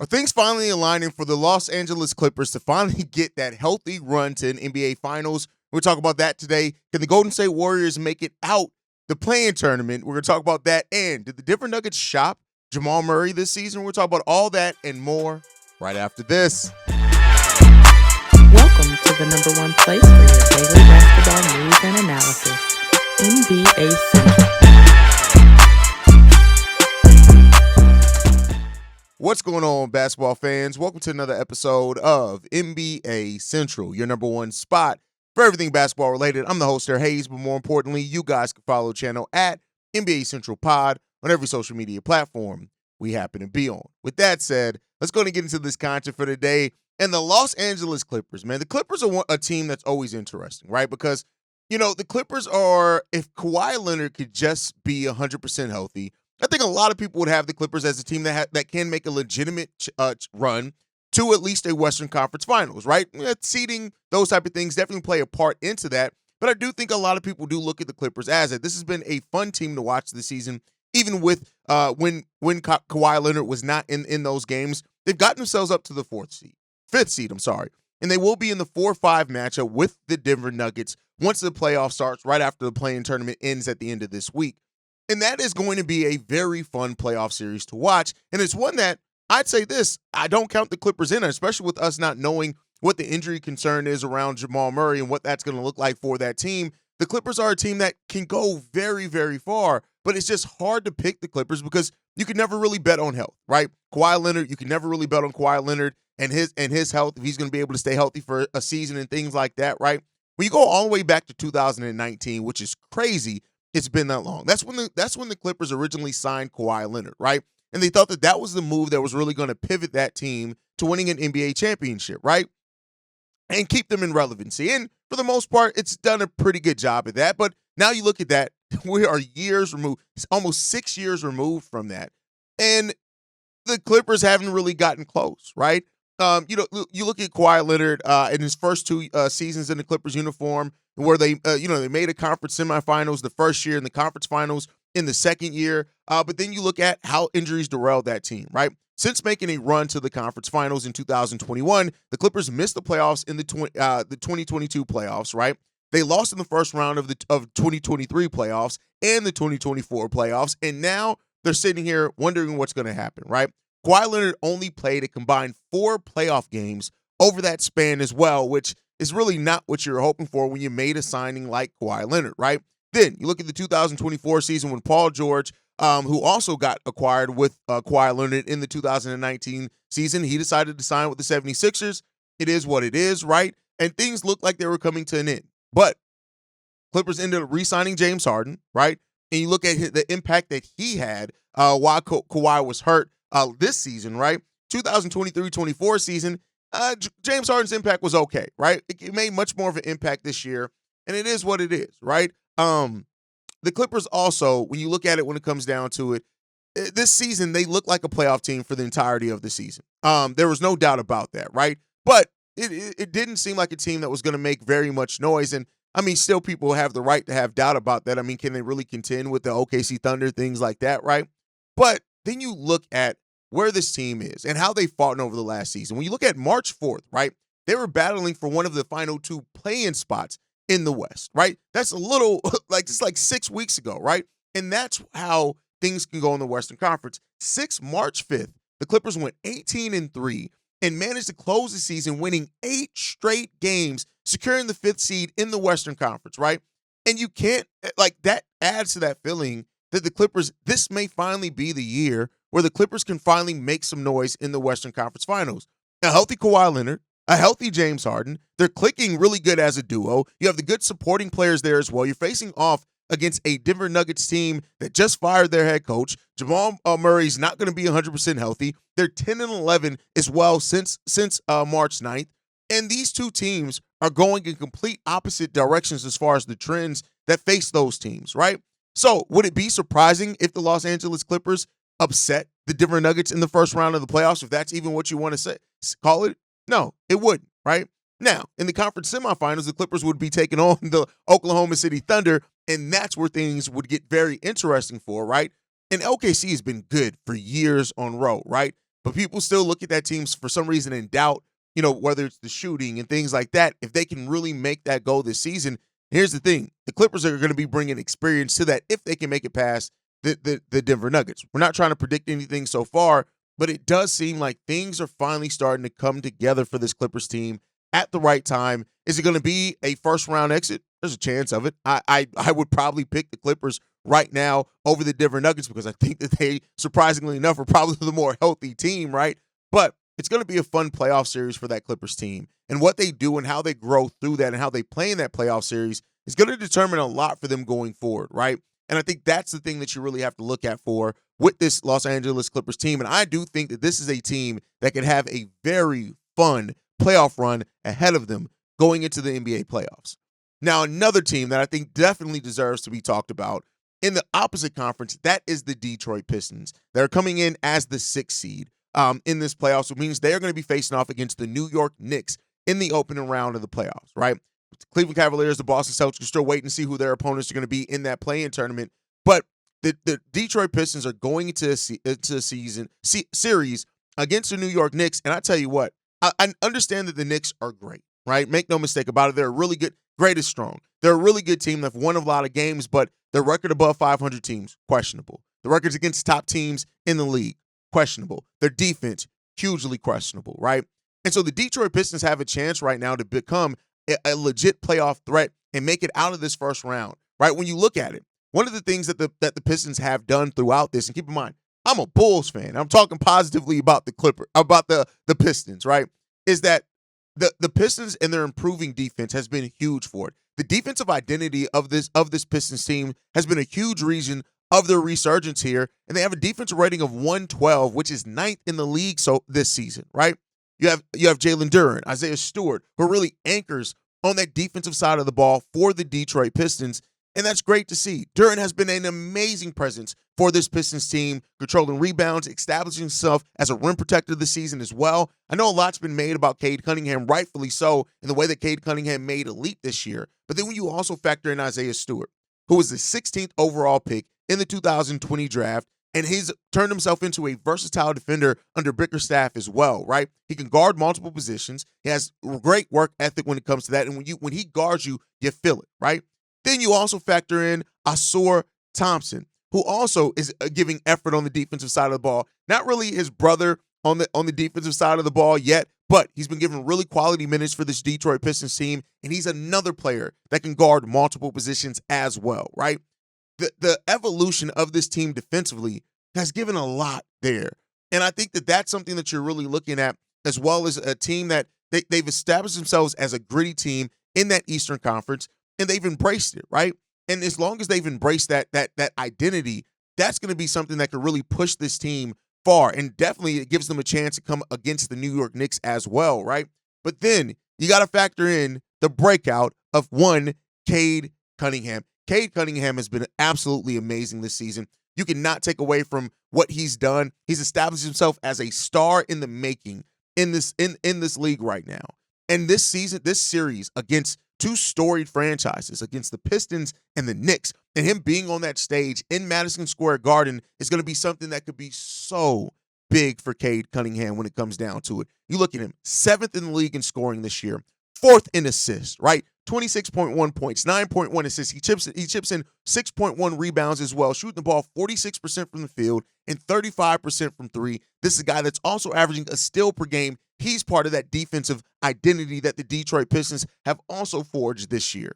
Are things finally aligning for the Los Angeles Clippers to finally get that healthy run to an NBA Finals? We're talking about that today. Can the Golden State Warriors make it out the play-in tournament? We're going to talk about that. And did the Denver Nuggets shop Jamal Murray this season? We're talking about all that and more right after this. Welcome to the number one place for your daily basketball news and analysis, NBA Central. What's going on, basketball fans? Welcome to another episode of NBA Central, your number one spot for everything basketball related. I'm the host here, Haize, but more importantly, you guys can follow the channel at NBA Central Pod on every social media platform we happen to be on. With that said, let's go and get into this content for today. And the Los Angeles Clippers, man, the Clippers are a team that's always interesting, right? Because, the Clippers are, if Kawhi Leonard could just be 100% healthy, I think a lot of people would have the Clippers as a team that can make a legitimate run to at least a Western Conference Finals, right? Seeding, those type of things definitely play a part into that. But I do think a lot of people do look at the Clippers as it. This has been a fun team to watch this season, even with when Kawhi Leonard was not in those games. They've gotten themselves up to the fifth seed, and they will be in the 4-5 matchup with the Denver Nuggets once the playoff starts, right after the play-in tournament ends at the end of this week. And that is going to be a very fun playoff series to watch. And it's one that I'd say this, I don't count the Clippers in, especially with us not knowing what the injury concern is around Jamal Murray and what that's going to look like for that team. The Clippers are a team that can go very, very far, but it's just hard to pick the Clippers because you can never really bet on health, right? Kawhi Leonard, you can never really bet on Kawhi Leonard and his health, if he's going to be able to stay healthy for a season and things like that, right? When you go all the way back to 2019, which is crazy, it's been that long. That's when the Clippers originally signed Kawhi Leonard, right? And they thought that was the move that was really going to pivot that team to winning an NBA championship, right? And keep them in relevancy. And for the most part, it's done a pretty good job at that. But now you look at that, we are years removed. It's almost 6 years removed from that. And the Clippers haven't really gotten close, right? You look at Kawhi Leonard in his first two seasons in the Clippers uniform, where they made a conference semifinals the first year and the conference finals in the second year. But then you look at how injuries derailed that team, right? Since making a run to the conference finals in 2021, the Clippers missed the playoffs in the 2022 playoffs, right? They lost in the first round of 2023 playoffs and the 2024 playoffs, and now they're sitting here wondering what's going to happen, right? Kawhi Leonard only played a combined 4 playoff games over that span as well, which is really not what you're hoping for when you made a signing like Kawhi Leonard, right? Then you look at the 2024 season when Paul George, who also got acquired with Kawhi Leonard in the 2019 season, he decided to sign with the 76ers. It is what it is, right? And things looked like they were coming to an end. But Clippers ended up re-signing James Harden, right? And you look at the impact that he had while Kawhi was hurt this season, right? 2023-24 season, James Harden's impact was okay, right? It made much more of an impact this year, and it is what it is, right? The Clippers also, when you look at it when it comes down to it, this season they look like a playoff team for the entirety of the season. There was no doubt about that, right? But it didn't seem like a team that was going to make very much noise, and I mean, still people have the right to have doubt about that. I mean, can they really contend with the OKC Thunder, things like that, right? But then you look at where this team is and how they fought over the last season. When you look at March 4th, right, they were battling for one of the final 2 play-in spots in the West, right? That's a little, it's like 6 weeks ago, right? And that's how things can go in the Western Conference. March 5th, the Clippers went 18-3 and managed to close the season winning 8 straight games, securing the 5th seed in the Western Conference, right? And you can't, that adds to that feeling that the Clippers, this may finally be the year where the Clippers can finally make some noise in the Western Conference Finals. A healthy Kawhi Leonard, a healthy James Harden, they're clicking really good as a duo. You have the good supporting players there as well. You're facing off against a Denver Nuggets team that just fired their head coach. Jamal Murray's not going to be 100% healthy. They're 10-11 as well since March 9th. And these two teams are going in complete opposite directions as far as the trends that face those teams, right? So would it be surprising if the Los Angeles Clippers upset the Denver Nuggets in the first round of the playoffs, if that's even what you want to call it? No, it wouldn't, right? Now, in the conference semifinals, the Clippers would be taking on the Oklahoma City Thunder, and that's where things would get very interesting for, right? And OKC has been good for years on row, right? but people still look at that team for some reason in doubt, whether it's the shooting and things like that. If they can really make that goal this season, here's the thing. The Clippers are going to be bringing experience to that if they can make it past the Denver Nuggets. We're not trying to predict anything so far, but it does seem like things are finally starting to come together for this Clippers team at the right time. Is it going to be a first-round exit? There's a chance of it. I would probably pick the Clippers right now over the Denver Nuggets because I think that they, surprisingly enough, are probably the more healthy team, right? But it's going to be a fun playoff series for that Clippers team. And what they do and how they grow through that and how they play in that playoff series is going to determine a lot for them going forward, right? And I think that's the thing that you really have to look at for with this Los Angeles Clippers team. And I do think that this is a team that could have a very fun playoff run ahead of them going into the NBA playoffs. Now, another team that I think definitely deserves to be talked about in the opposite conference, that is the Detroit Pistons. They're coming in as the 6th seed in this playoffs, which means they're going to be facing off against the New York Knicks in the opening round of the playoffs, right? The Cleveland Cavaliers, the Boston Celtics are still waiting to see who their opponents are going to be in that play-in tournament. But the Detroit Pistons are going into a series against the New York Knicks. And I tell you what, I understand that the Knicks are great, right? Make no mistake about it. They're really good. Great is strong. They're a really good team. They've won a lot of games, but their record above 500 teams, questionable. The records against top teams in the league, questionable. Their defense, hugely questionable, right? And so the Detroit Pistons have a chance right now to become a legit playoff threat and make it out of this first round, right? When you look at it, one of the things that the Pistons have done throughout this, and keep in mind, I'm a Bulls fan. I'm talking positively about the Pistons, right? Is that the Pistons and their improving defense has been huge for it. The defensive identity of this Pistons team has been a huge reason of their resurgence here, and they have a defensive rating of 112, which is 9th in the league this season, right? You have Jalen Duren, Isaiah Stewart, who are really anchors on that defensive side of the ball for the Detroit Pistons, and that's great to see. Duren has been an amazing presence for this Pistons team, controlling rebounds, establishing himself as a rim protector this season as well. I know a lot's been made about Cade Cunningham, rightfully so, in the way that Cade Cunningham made elite this year. But then when you also factor in Isaiah Stewart, who was the 16th overall pick in the 2020 draft, and he's turned himself into a versatile defender under Bickerstaff as well, right? He can guard multiple positions. He has great work ethic when it comes to that. And when he guards you, you feel it, right? Then you also factor in Ausar Thompson, who also is giving effort on the defensive side of the ball. Not really his brother on the defensive side of the ball yet, but he's been given really quality minutes for this Detroit Pistons team, and he's another player that can guard multiple positions as well, right? The evolution of this team defensively has given a lot there. And I think that that's something that you're really looking at, as well as a team that they've established themselves as a gritty team in that Eastern Conference, and they've embraced it, right? And as long as they've embraced that identity, that's going to be something that could really push this team far. And definitely it gives them a chance to come against the New York Knicks as well, right? But then you got to factor in the breakout of one Cade Cunningham. Cade Cunningham has been absolutely amazing this season. You cannot take away from what he's done. He's established himself as a star in the making in this league right now. And this series against two storied franchises, against the Pistons and the Knicks, and him being on that stage in Madison Square Garden is going to be something that could be so big for Cade Cunningham when it comes down to it. You look at him, 7th in the league in scoring this year, 4th in assists, right? 26.1 points, 9.1 assists. He chips in 6.1 rebounds as well, shooting the ball 46% from the field and 35% from three. This is a guy that's also averaging a steal per game. He's part of that defensive identity that the Detroit Pistons have also forged this year.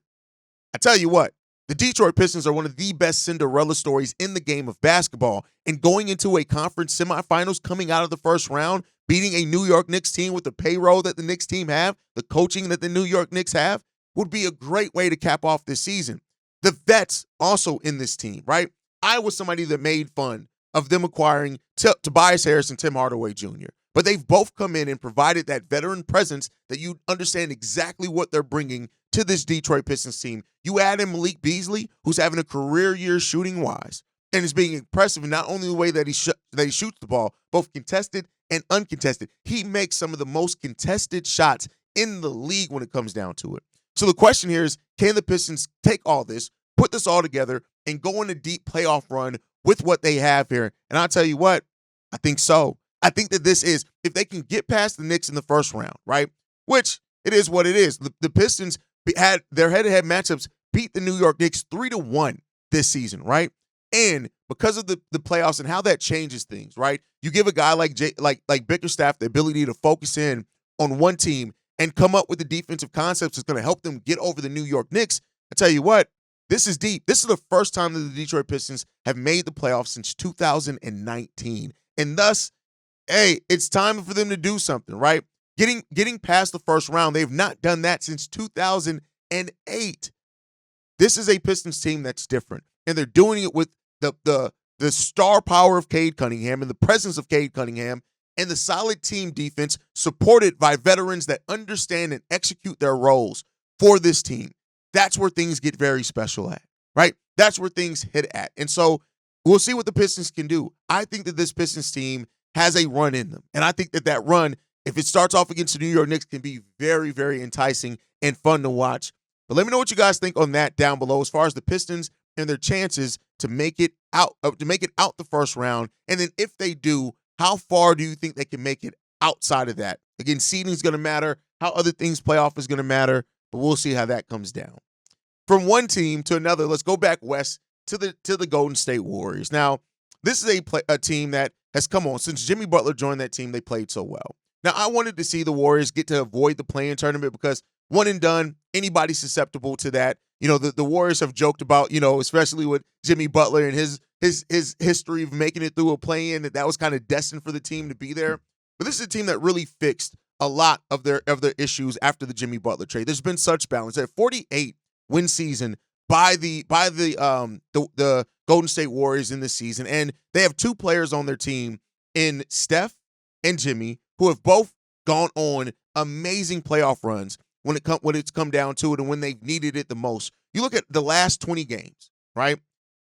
I tell you what, the Detroit Pistons are one of the best Cinderella stories in the game of basketball, and going into a conference semifinals coming out of the first round, beating a New York Knicks team with the payroll that the Knicks team have, the coaching that the New York Knicks have, would be a great way to cap off this season. The vets also in this team, right? I was somebody that made fun of them acquiring Tobias Harris and Tim Hardaway Jr., but they've both come in and provided that veteran presence that you understand exactly what they're bringing to this Detroit Pistons team. You add in Malik Beasley, who's having a career year shooting-wise, and is being impressive in not only the way that he shoots the ball, both contested and uncontested. He makes some of the most contested shots in the league when it comes down to it. So the question here is, can the Pistons take all this, put this all together, and go on a deep playoff run with what they have here? And I'll tell you what, I think so. I think that this is, if they can get past the Knicks in the first round, right? Which it is what it is. The Pistons had their head-to-head matchups beat the New York Knicks 3-1 this season, right? And because of the playoffs and how that changes things, right? You give a guy like Bickerstaff the ability to focus in on one team and come up with the defensive concepts that's going to help them get over the New York Knicks. I tell you what, this is deep. This is the first time that the Detroit Pistons have made the playoffs since 2019. And thus, hey, it's time for them to do something, right? Getting past the first round, they've not done that since 2008. This is a Pistons team that's different, and they're doing it with the star power of Cade Cunningham and the presence of Cade Cunningham and the solid team defense supported by veterans that understand and execute their roles for this team. That's where things get very special at, right? That's where things hit at. And so we'll see what the Pistons can do. I think that this Pistons team has a run in them, and I think that run, if it starts off against the New York Knicks, can be very, very enticing and fun to watch. But let me know what you guys think on that down below as far as the Pistons and their chances to make it out the first round. And then if they do, how far do you think they can make it outside of that? Again, seeding is going to matter. How other things play off is going to matter, but we'll see how that comes down. From one team to another, let's go back west to the Golden State Warriors. Now, this is a team that has come on. Since Jimmy Butler joined that team, they played so well. Now, I wanted to see the Warriors get to avoid the play-in tournament because one and done, anybody susceptible to that. You know, the Warriors have joked about, especially with Jimmy Butler and his history of making it through a play-in, that was kind of destined for the team to be there. But this is a team that really fixed a lot of their issues after the Jimmy Butler trade. There's been such balance. That 48 win season by the Golden State Warriors in this season, and they have two players on their team in Steph and Jimmy who have both gone on amazing playoff runs when it's come down to it and when they needed it the most. You look at the last 20 games, right?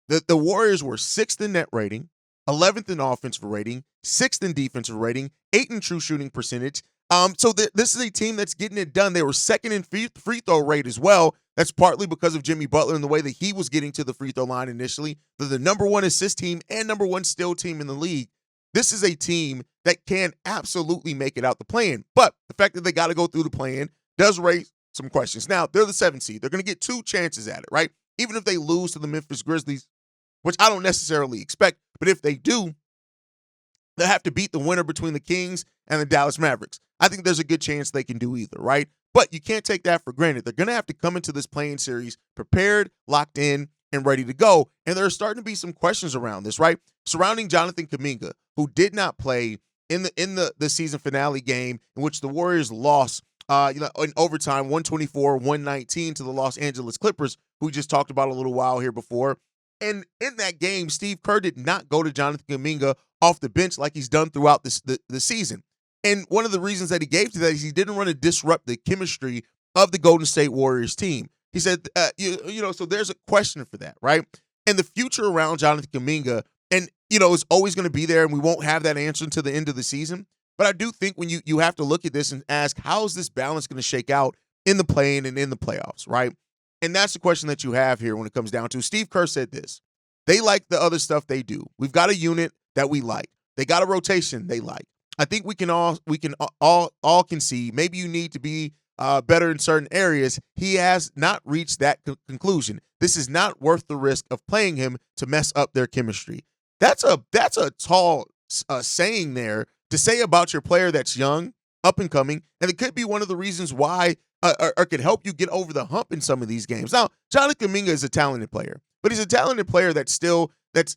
The Warriors were 6th in net rating, 11th in offensive rating, 6th in defensive rating, 8th in true shooting percentage. So this is a team that's getting it done. They were 2nd in free throw rate as well. That's partly because of Jimmy Butler and the way that he was getting to the free throw line initially. They're the number 1 assist team and number 1 steal team in the league. This is a team that can absolutely make it out the play-in. But the fact that they got to go through the play-in does raise some questions. Now, they're the 7th seed. They're going to get 2 chances at it, right? Even if they lose to the Memphis Grizzlies, which I don't necessarily expect, but if they do, they'll have to beat the winner between the Kings and the Dallas Mavericks. I think there's a good chance they can do either, right? But you can't take that for granted. They're going to have to come into this play-in series prepared, locked in, and ready to go. And there are starting to be some questions around this, right? Surrounding Jonathan Kuminga, who did not play in the season finale game in which the Warriors lost in overtime, 124-119 to the Los Angeles Clippers, who we just talked about a little while here before. And in that game, Steve Kerr did not go to Jonathan Kuminga off the bench like he's done throughout the season. And one of the reasons that he gave to that is he didn't want to disrupt the chemistry of the Golden State Warriors team. He said, so there's a question for that, right? And the future around Jonathan Kuminga, and, is always going to be there, and we won't have that answer until the end of the season. But I do think when you have to look at this and ask, how is this balance going to shake out in the play-in and in the playoffs, right? And that's the question that you have here when it comes down to. Steve Kerr said this. They like the other stuff they do. We've got a unit that we like. They got a rotation they like. I think we can all concede. Maybe you need to be better in certain areas. He has not reached that conclusion. This is not worth the risk of playing him to mess up their chemistry. That's a tall saying there to say about your player that's young, up and coming, and it could be one of the reasons why or could help you get over the hump in some of these games. Now, Jonathan Kuminga is a talented player, but he's a talented player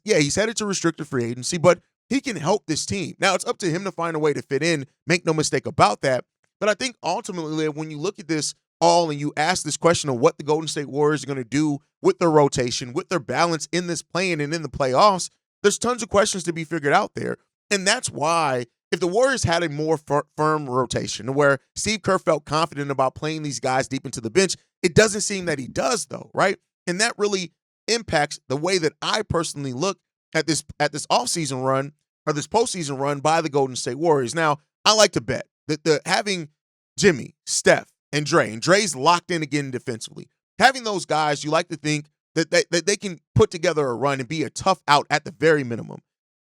he's headed to restricted free agency, but he can help this team. Now, it's up to him to find a way to fit in, make no mistake about that. But I think ultimately, when you look at this all and you ask this question of what the Golden State Warriors are going to do with their rotation, with their balance in this play-in and in the playoffs, there's tons of questions to be figured out there. And that's why if the Warriors had a more firm rotation where Steve Kerr felt confident about playing these guys deep into the bench, it doesn't seem that he does, though, right? And that really impacts the way that I personally look at this offseason run or this postseason run by the Golden State Warriors. Now, I like to bet that having Jimmy, Steph, and Dre's locked in again defensively. Having those guys, you like to think that they can put together a run and be a tough out at the very minimum.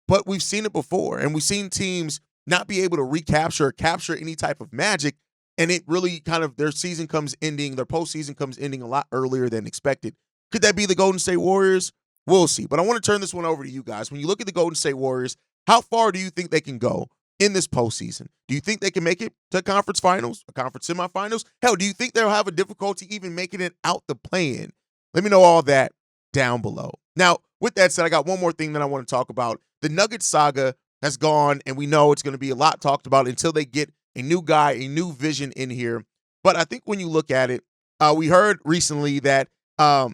But we've seen it before, and we've seen teams not be able to recapture or capture any type of magic. And it really kind of, their postseason comes ending a lot earlier than expected. Could that be the Golden State Warriors? We'll see. But I want to turn this one over to you guys. When you look at the Golden State Warriors, how far do you think they can go in this postseason? Do you think they can make it to conference finals, a conference semifinals? Hell, do you think they'll have a difficulty even making it out the play-in? Let me know all that down below. Now, with that said, I got one more thing that I want to talk about. The Nuggets saga has gone, and we know it's going to be a lot talked about until they get a new guy, a new vision in here. But I think when you look at it, we heard recently that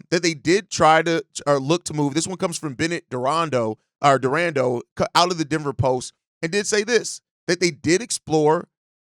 they did try to or look to move. This one comes from Bennett Durando out of the Denver Post, and did say this, that they did explore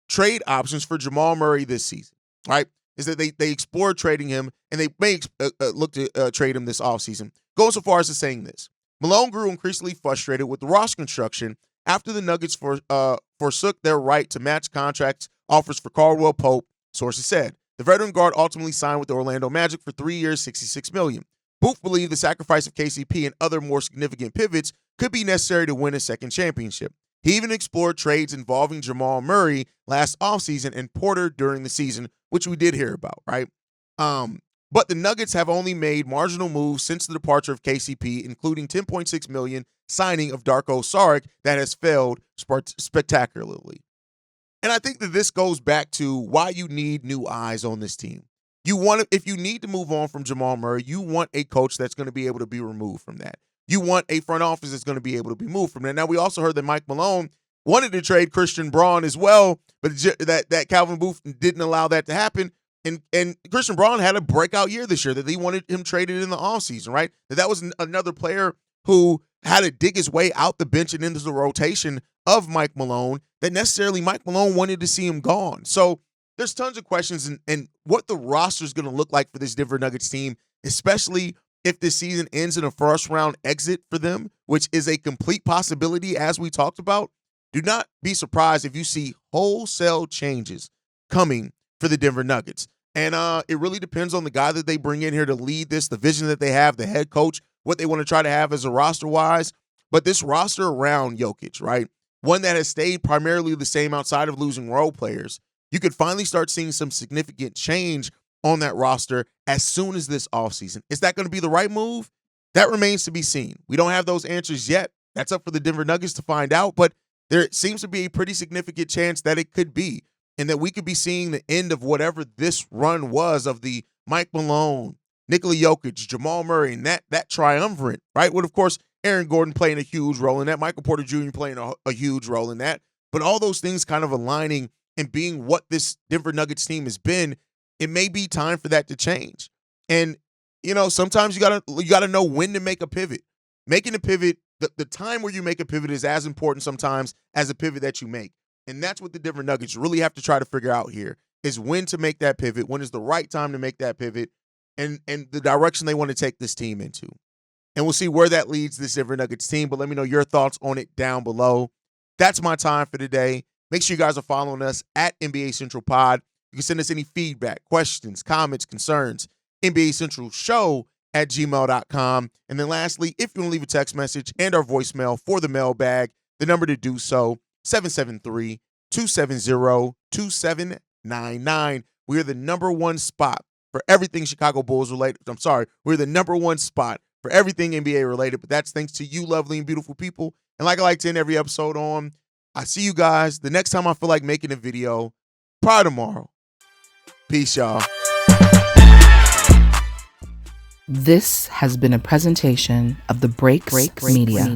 trade options for Jamal Murray this season, right? Is that they explored trading him, and they may look to trade him this offseason. Going so far as to saying this, Malone grew increasingly frustrated with the roster construction after the Nuggets forsook their right to match contract offers for Caldwell Pope, sources said. The veteran guard ultimately signed with the Orlando Magic for 3 years, $66 million. Booth believed the sacrifice of KCP and other more significant pivots could be necessary to win a second championship. He even explored trades involving Jamal Murray last offseason and Porter during the season, which we did hear about, right? But the Nuggets have only made marginal moves since the departure of KCP, including $10.6 million signing of Darko Saric that has failed spectacularly. And I think that this goes back to why you need new eyes on this team. If you need to move on from Jamal Murray, you want a coach that's going to be able to be removed from that. You want a front office that's going to be able to be moved from that. Now, we also heard that Mike Malone wanted to trade Christian Braun as well, but that Calvin Booth didn't allow that to happen. And Christian Braun had a breakout year this year that they wanted him traded in the offseason, right? That was another player who had to dig his way out the bench and into the rotation of Mike Malone that necessarily Mike Malone wanted to see him gone. So there's tons of questions and what the roster is going to look like for this Denver Nuggets team, especially if this season ends in a first-round exit for them, which is a complete possibility as we talked about. Do not be surprised if you see wholesale changes coming for the Denver Nuggets. And it really depends on the guy that they bring in here to lead this, the vision that they have, the head coach, what they want to try to have as a roster-wise. But this roster around Jokic, right, one that has stayed primarily the same outside of losing role players, you could finally start seeing some significant change on that roster as soon as this offseason. Is that going to be the right move? That remains to be seen. We don't have those answers yet. That's up for the Denver Nuggets to find out, but there seems to be a pretty significant chance that it could be, and that we could be seeing the end of whatever this run was of the Mike Malone, Nikola Jokic, Jamal Murray, and that triumvirate, right? With, of course, Aaron Gordon playing a huge role in that, Michael Porter Jr. playing a huge role in that, but all those things kind of aligning and being what this Denver Nuggets team has been, it may be time for that to change. And, sometimes you gotta know when to make a pivot. Making a pivot, the time where you make a pivot is as important sometimes as a pivot that you make. And that's what the Denver Nuggets really have to try to figure out here, is when to make that pivot, when is the right time to make that pivot, and the direction they want to take this team into. And we'll see where that leads this Denver Nuggets team, but let me know your thoughts on it down below. That's my time for today. Make sure you guys are following us at NBA Central Pod. You can send us any feedback, questions, comments, concerns, NBA Central Show at gmail.com. And then lastly, if you want to leave a text message and our voicemail for the mailbag, the number to do so, 773-270-2799. We are the number one spot for everything Chicago Bulls related. We're the number one spot for everything NBA related, but that's thanks to you lovely and beautiful people. And like I like to end every episode on, I see you guys the next time I feel like making a video, probably tomorrow. Peace, y'all. This has been a presentation of the Breaks Media.